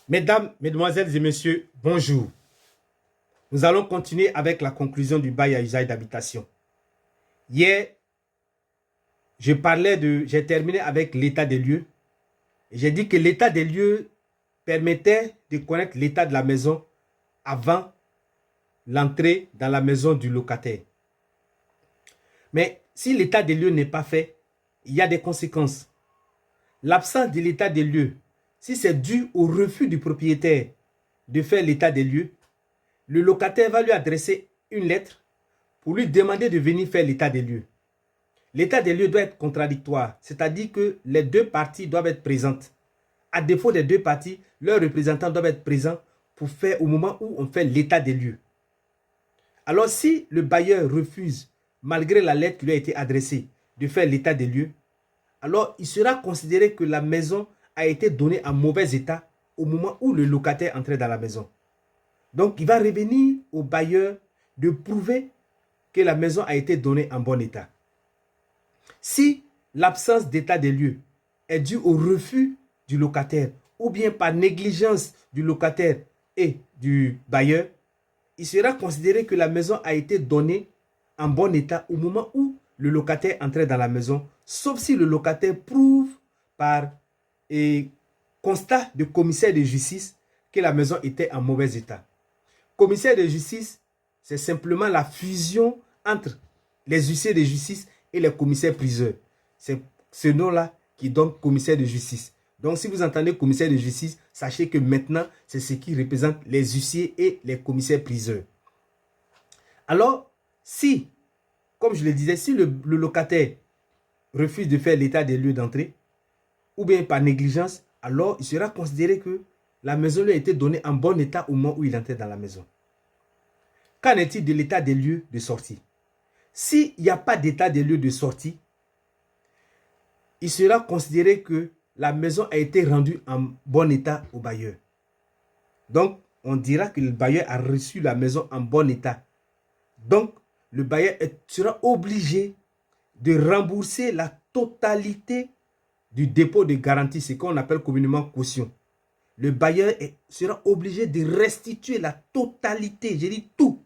Mesdames, Mesdemoiselles et Messieurs, bonjour. Nous allons continuer avec la conclusion du bail à usage d'habitation. Hier, j'ai terminé avec l'état des lieux. J'ai dit que l'état des lieux permettait de connaître l'état de la maison avant l'entrée dans la maison du locataire. Mais si l'état des lieux n'est pas fait, il y a des conséquences. L'absence de l'état des lieux, si c'est dû au refus du propriétaire de faire l'état des lieux, le locataire va lui adresser une lettre pour lui demander de venir faire l'état des lieux. L'état des lieux doit être contradictoire, c'est-à-dire que les deux parties doivent être présentes. À défaut des deux parties, leurs représentants doivent être présents pour faire au moment où on fait l'état des lieux. Alors si le bailleur refuse, malgré la lettre qui lui a été adressée, de faire l'état des lieux, alors il sera considéré que la maison a été donnée en mauvais état au moment où le locataire entrait dans la maison. Donc il va revenir au bailleur de prouver que la maison a été donnée en bon état. Si l'absence d'état des lieux est due au refus du locataire ou bien par négligence du locataire et du bailleur, il sera considéré que la maison a été donnée en bon état au moment où le locataire entrait dans la maison, sauf si le locataire prouve par constat de commissaire de justice que la maison était en mauvais état. Commissaire de justice, c'est simplement la fusion entre les huissiers de justice et les commissaires priseurs. C'est ce nom-là qui donne commissaire de justice. Donc, si vous entendez commissaire de justice, sachez que maintenant, c'est ce qui représente les huissiers et les commissaires priseurs. Alors, si, comme je le disais, si le locataire refuse de faire l'état des lieux d'entrée, ou bien par négligence, alors il sera considéré que la maison lui a été donnée en bon état au moment où il entrait dans la maison. Qu'en est-il de l'état des lieux de sortie? S'il n'y a pas d'état des lieux de sortie, il sera considéré que la maison a été rendue en bon état au bailleur. Donc, on dira que le bailleur a reçu la maison en bon état. Donc, le bailleur sera obligé de rembourser la totalité du dépôt de garantie, ce qu'on appelle communément caution. Le bailleur sera obligé de restituer la totalité, j'ai dit toute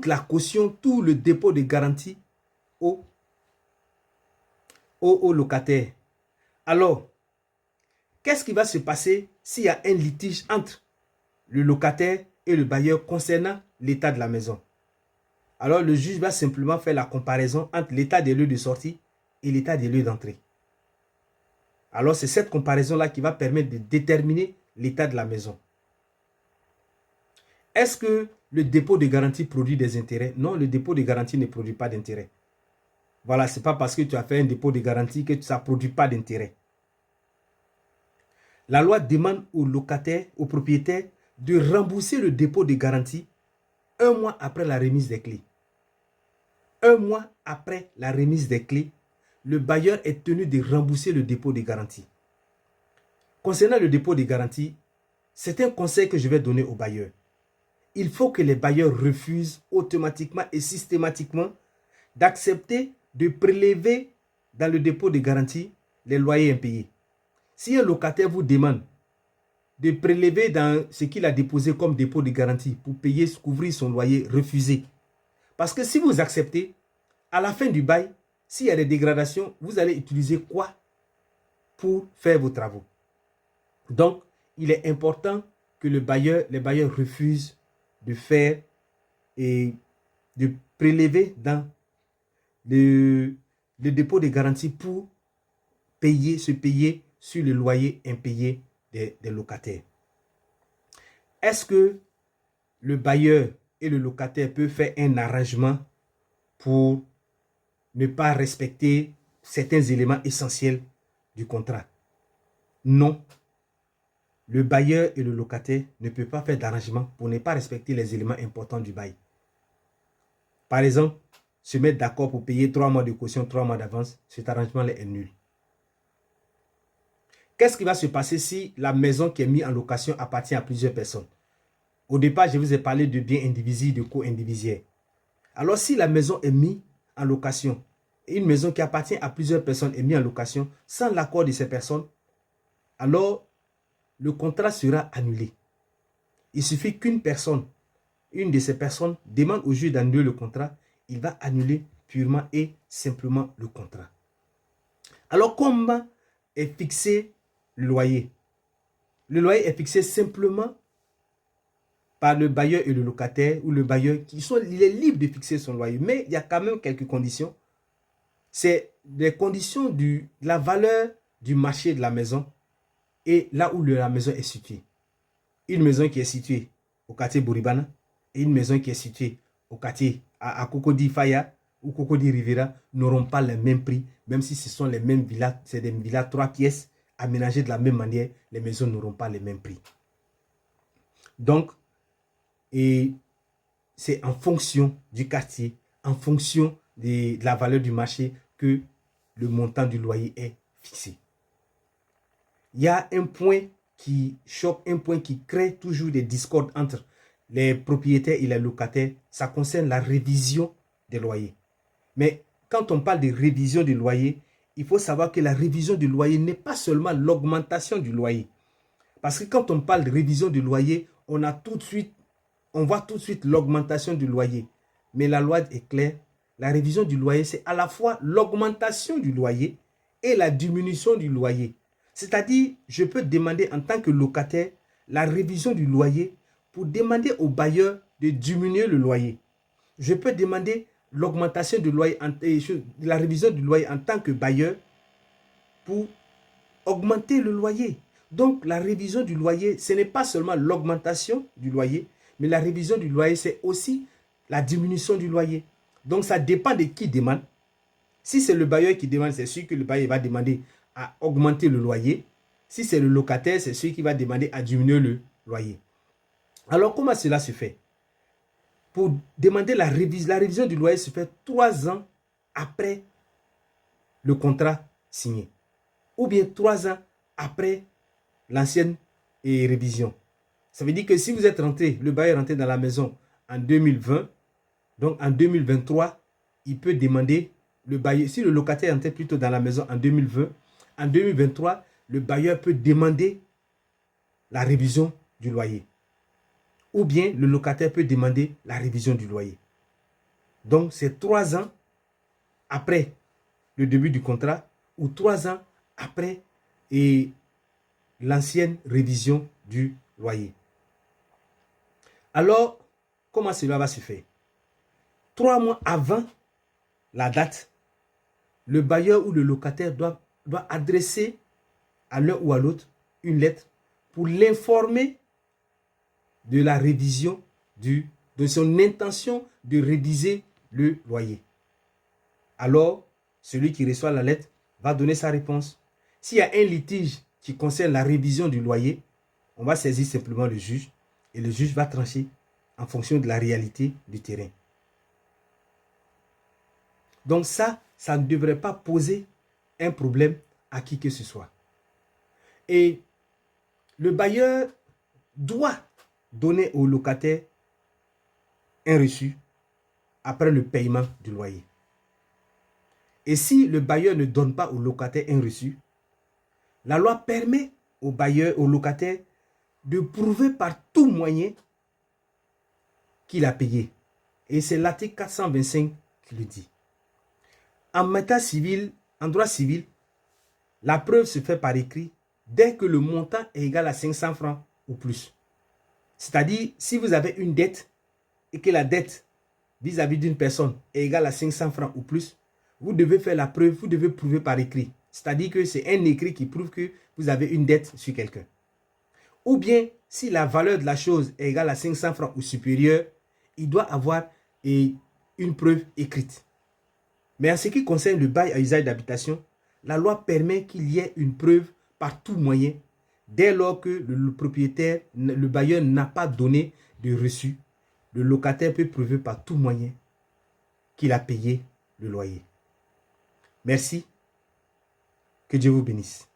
la caution, tout le dépôt de garantie au locataire. Alors, qu'est-ce qui va se passer s'il y a un litige entre le locataire et le bailleur concernant l'état de la maison? Alors, le juge va simplement faire la comparaison entre l'état des lieux de sortie et l'état des lieux d'entrée. Alors, c'est cette comparaison-là qui va permettre de déterminer l'état de la maison. Est-ce que le dépôt de garantie produit des intérêts? Non, le dépôt de garantie ne produit pas d'intérêt. Voilà, ce n'est pas parce que tu as fait un dépôt de garantie que ça ne produit pas d'intérêt. La loi demande au locataire, au propriétaire, de rembourser le dépôt de garantie 1 mois après la remise des clés. 1 mois après la remise des clés, le bailleur est tenu de rembourser le dépôt de garantie. Concernant le dépôt de garantie, c'est un conseil que je vais donner aux bailleurs. Il faut que les bailleurs refusent automatiquement et systématiquement d'accepter de prélever dans le dépôt de garantie les loyers impayés. Si un locataire vous demande de prélever dans ce qu'il a déposé comme dépôt de garantie pour payer, couvrir son loyer, refusez. Parce que si vous acceptez, à la fin du bail, s'il y a des dégradations, vous allez utiliser quoi pour faire vos travaux? Donc, il est important que les bailleurs refusent de faire et de prélever dans le dépôt de garantie pour se payer sur le loyer impayé des locataires. Est-ce que le bailleur et le locataire peuvent faire un arrangement pour ne pas respecter certains éléments essentiels du contrat? Non. Le bailleur et le locataire ne peuvent pas faire d'arrangement pour ne pas respecter les éléments importants du bail. Par exemple, se mettre d'accord pour payer 3 mois de caution, 3 mois d'avance, cet arrangement-là est nul. Qu'est-ce qui va se passer si la maison qui est mise en location appartient à plusieurs personnes? Au départ, je vous ai parlé de biens indivisibles, de co-indivisiaires. Alors, si la maison est mise en location, une maison qui appartient à plusieurs personnes est mise en location sans l'accord de ces personnes, alors le contrat sera annulé. Il suffit qu'une personne, une de ces personnes, demande au juge d'annuler le contrat, il va annuler purement et simplement le contrat. Alors, comment est fixé le loyer? Le loyer est fixé simplement par le bailleur et le locataire, ou le bailleur, il est libre de fixer son loyer, mais il y a quand même quelques conditions. C'est les conditions de la valeur du marché de la maison et là où la maison est située. Une maison qui est située au quartier Bouribana et une maison qui est située au quartier à Cocody Faya ou Cocody Rivera n'auront pas le même prix, même si ce sont les mêmes villas, c'est des villas 3 pièces aménagées de la même manière, les maisons n'auront pas les mêmes prix. Donc, et c'est en fonction du quartier, en fonction de la valeur du marché que le montant du loyer est fixé. Il y a un point qui choque, un point qui crée toujours des discordes entre les propriétaires et les locataires. Ça concerne la révision des loyers. Mais quand on parle de révision du loyer, il faut savoir que la révision du loyer n'est pas seulement l'augmentation du loyer. Parce que quand on parle de révision du loyer, on voit tout de suite l'augmentation du loyer. Mais la loi est claire. La révision du loyer, c'est à la fois l'augmentation du loyer et la diminution du loyer. C'est-à-dire, je peux demander en tant que locataire la révision du loyer pour demander au bailleur de diminuer le loyer. Je peux demander l'augmentation du loyer, la révision du loyer en tant que bailleur pour augmenter le loyer. Donc, la révision du loyer, ce n'est pas seulement l'augmentation du loyer, mais la révision du loyer, c'est aussi la diminution du loyer. Donc, ça dépend de qui demande. Si c'est le bailleur qui demande, c'est sûr que le bailleur va demander à augmenter le loyer. Si c'est le locataire, c'est celui qui va demander à diminuer le loyer. Alors, comment cela se fait? Pour demander la révision du loyer se fait 3 ans après le contrat signé. Ou bien 3 ans après l'ancienne révision. Ça veut dire que si vous êtes rentré, le bailleur est rentré dans la maison en 2020, donc en 2023, il peut demander, le bailleur, si le locataire est rentré plutôt dans la maison en 2020, en 2023, le bailleur peut demander la révision du loyer. Ou bien le locataire peut demander la révision du loyer. Donc c'est 3 ans après le début du contrat ou 3 ans après l'ancienne révision du loyer. Alors, comment cela va se faire? 3 mois avant la date, le bailleur ou le locataire doit adresser à l'un ou à l'autre une lettre pour l'informer de la révision de son intention de réviser le loyer. Alors, celui qui reçoit la lettre va donner sa réponse. S'il y a un litige qui concerne la révision du loyer, on va saisir simplement le juge et le juge va trancher en fonction de la réalité du terrain. Donc ça ne devrait pas poser un problème à qui que ce soit. Et le bailleur doit donner au locataire un reçu après le paiement du loyer. Et si le bailleur ne donne pas au locataire un reçu, la loi permet au bailleur, au locataire, de prouver par tout moyen qu'il a payé. Et c'est l'article 425 qui le dit. En matière civile, en droit civil, la preuve se fait par écrit dès que le montant est égal à 500 francs ou plus. C'est-à-dire, si vous avez une dette et que la dette vis-à-vis d'une personne est égale à 500 francs ou plus, vous devez faire la preuve, vous devez prouver par écrit. C'est-à-dire que c'est un écrit qui prouve que vous avez une dette sur quelqu'un. Ou bien, si la valeur de la chose est égale à 500 francs ou supérieure, il doit avoir une preuve écrite. Mais en ce qui concerne le bail à usage d'habitation, la loi permet qu'il y ait une preuve par tout moyen dès lors que le propriétaire, le bailleur n'a pas donné de reçu. Le locataire peut prouver par tout moyen qu'il a payé le loyer. Merci. Que Dieu vous bénisse.